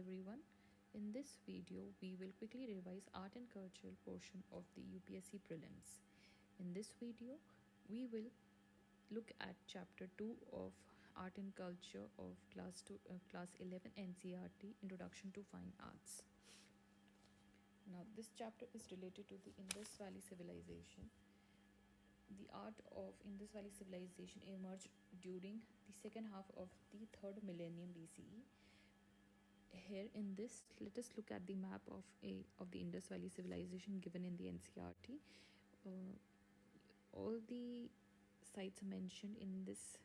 everyone. In this video, we will quickly revise art and cultural portion of the UPSC prelims. In this video, we will look at chapter 2 of art and culture of class 11 NCERT Introduction to Fine Arts. Now, this chapter is related to the Indus Valley civilization. The art of Indus Valley civilization emerged during the second half of the 3rd millennium BCE. Here in this, let us look at the map of the Indus Valley civilization given in the NCERT. All the sites mentioned in this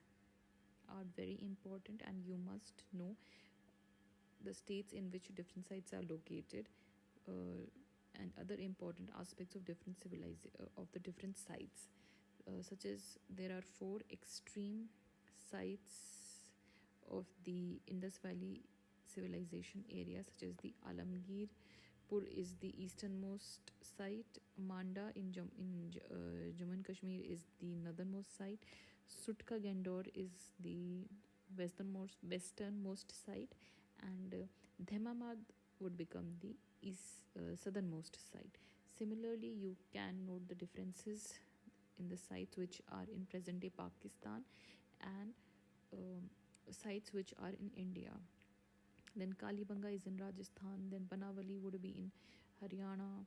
are very important, and you must know the states in which different sites are located and other important aspects of different of the different sites, such as there are 4 extreme sites of the Indus Valley civilization area, such as the Alamgir Pur is the easternmost site, Manda in Jammu and Kashmir is the northernmost site, Sutka Gandor is the westernmost site, and Dhemamad would become the southernmost site. Similarly, you can note the differences in the sites which are in present-day Pakistan and sites which are in India. Then Kalibanga is in Rajasthan, then Banawali would be in Haryana,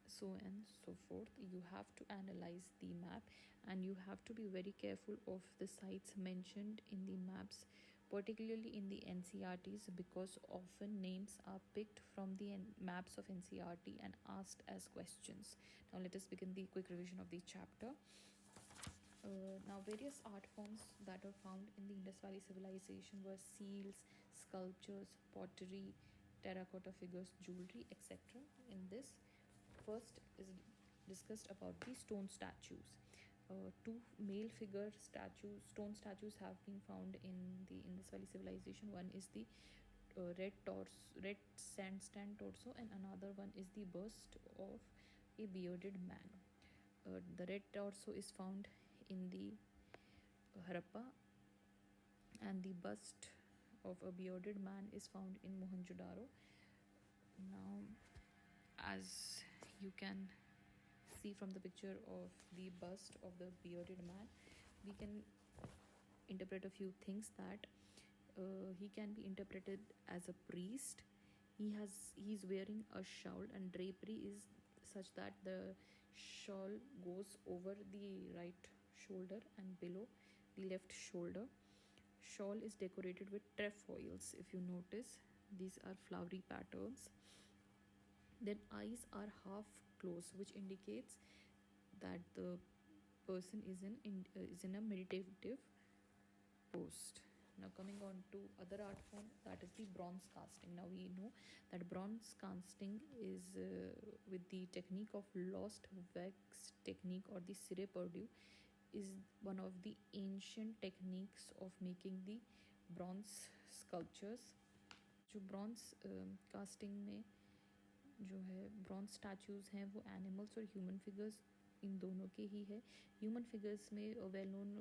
so and so forth. You have to analyze the map, and you have to be very careful of the sites mentioned in the maps, particularly in the NCERTs, because often names are picked from the maps of NCERT and asked as questions. Now let us begin the quick revision of the chapter. Now, various art forms that are found in the Indus Valley civilization were seals, sculptures, pottery, terracotta figures, jewelry, etc. In this, first is discussed about the stone statues. 2 male figure stone statues have been found in the Indus Valley civilization. One is the red sandstone torso, and another one is the bust of a bearded man. The red torso is found in the Harappa, and the bust of a bearded man is found in Mohenjo-daro. Now, as you can see from the picture of the bust of the bearded man, we can interpret a few things, that he can be interpreted as a priest. He's wearing a shawl, and drapery is such that the shawl goes over the right shoulder and below the left shoulder. Shawl is decorated with trefoils. If you notice, these are flowery patterns. Then eyes are half closed, which indicates that the person is in a meditative post. Now, coming on to other art form, that is the bronze casting. Now, we know that bronze casting is with the technique of lost wax technique, or the cire perdue, is one of the ancient techniques of making the bronze sculptures. जो bronze casting में जो है bronze statues हैं, वो animals और human figures इन दोनों के ही है. Human figures में well known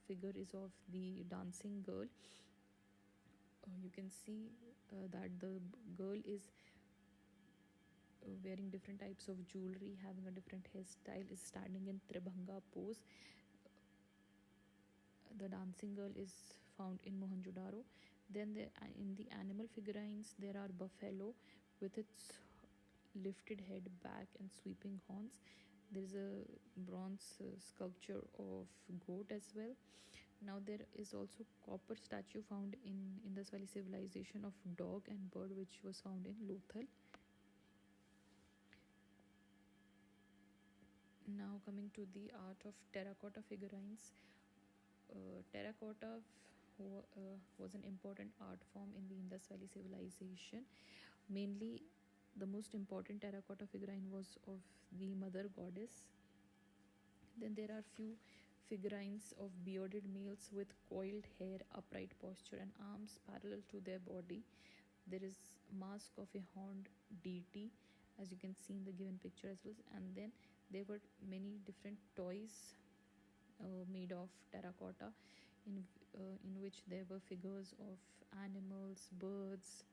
figure is of the dancing girl. You can see that the girl is wearing different types of jewelry, having a different hairstyle, is standing in Tribhanga pose. The dancing girl is found in Mohenjo-daro. Then in the animal figurines, there are buffalo with its lifted head back and sweeping horns. There is a bronze sculpture of goat as well. Now, there is also copper statue found in Indus Valley civilization of dog and bird, which was found in Lothal. Now, coming to the art of terracotta figurines. Terracotta was an important art form in the Indus Valley civilization. Mainly, the most important terracotta figurine was of the mother goddess. Then there are few figurines of bearded males with coiled hair, upright posture, and arms parallel to their body. There is mask of a horned deity, as you can see in the given picture as well. And then there were many different toys made of terracotta, in which there were figures of animals, birds,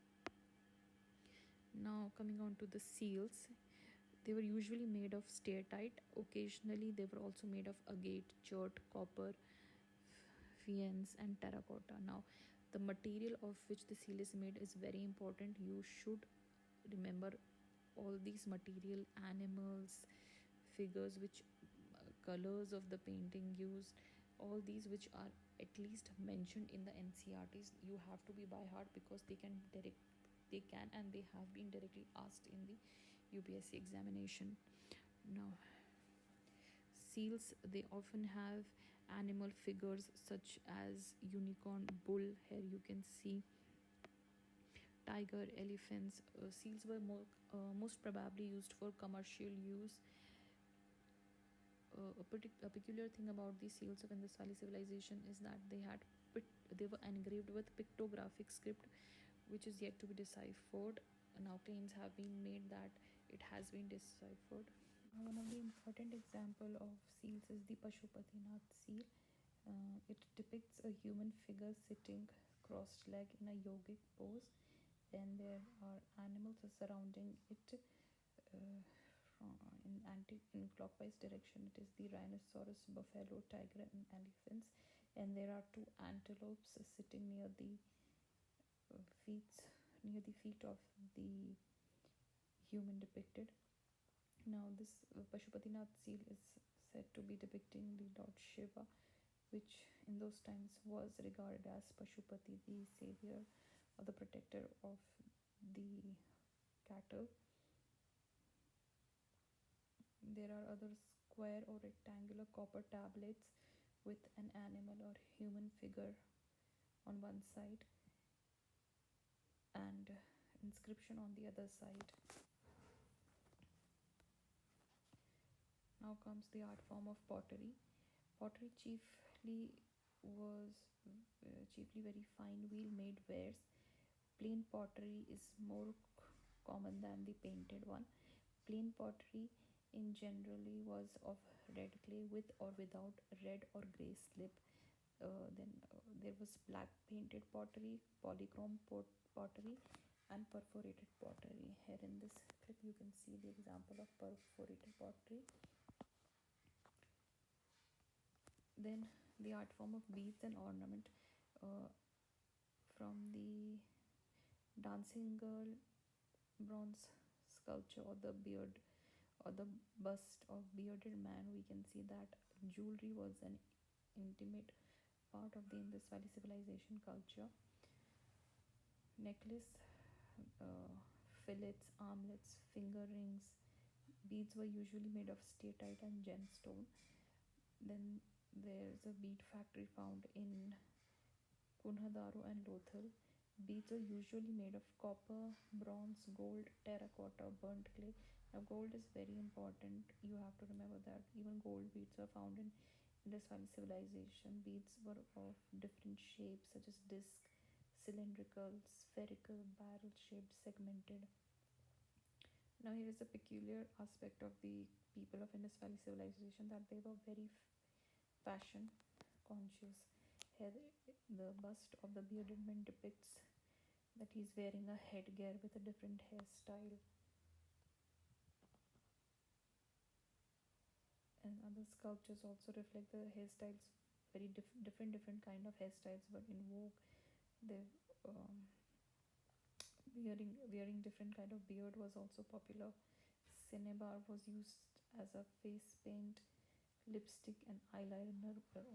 Now, coming on to the seals, they were usually made of steatite. Occasionally, they were also made of agate, chert, copper, fiends, and terracotta. Now, the material of which the seal is made is very important. You should remember all these material, animals, figures, which colors of the painting used, all these which are at least mentioned in the NCERTs. You have to be by heart because they can and they have been directly asked in the UPSC examination. Now, seals, they often have animal figures such as unicorn, bull. Here you can see tiger, elephants. Seals were most probably used for commercial use. A peculiar thing about the seals of Indus Valley civilization is that they were engraved with pictographic script, which is yet to be deciphered. Now claims have been made that it has been deciphered. One of the important example of seals is the Pashupatinath seal. It depicts a human figure sitting crossed leg in a yogic pose. Then there are animals surrounding it in clockwise direction. It is the rhinoceros, buffalo, tiger, and elephants. And there are two antelopes sitting uh, feet near the feet of the human depicted. Now, this Pashupatinath seal is said to be depicting the Lord Shiva, which in those times was regarded as Pashupati, the savior or the protector of the cattle. There are other square or rectangular copper tablets with an animal or human figure on one side and inscription on the other side. Now comes the art form of pottery. Pottery chiefly very fine wheel made wares. Plain pottery is more common than the painted one. Plain pottery in generally was of red clay with or without red or grey slip. Then there was black painted pottery, polychrome pottery, and perforated pottery. Here in this clip, you can see the example of perforated pottery. Then the art form of beads and ornament, uh, from the dancing girl bronze sculpture or the beard or the bust of bearded man, we can see that jewelry was an intimate part of the Indus Valley civilization culture. Necklace, uh, fillets, armlets, finger rings, beads were usually made of steatite and gemstone. Then there's a bead factory found in Kunhadaru and Lothal. Beads are usually made of copper, bronze, gold, terracotta, burnt clay. Now, gold is very important. You have to remember that even gold beads are found in Indus Valley civilization. Beads were of different shapes, such as disc, cylindrical, spherical, barrel shaped, segmented. Now, here is a peculiar aspect of the people of Indus Valley civilization, that they were very fashion conscious. Here, the bust of the bearded man depicts that he's wearing a headgear with a different hairstyle. And other sculptures also reflect the hairstyles. Very different kind of hairstyles were in vogue. They wearing different kind of beard was also popular. Cinnabar was used as a face paint. Lipstick and eyeliner were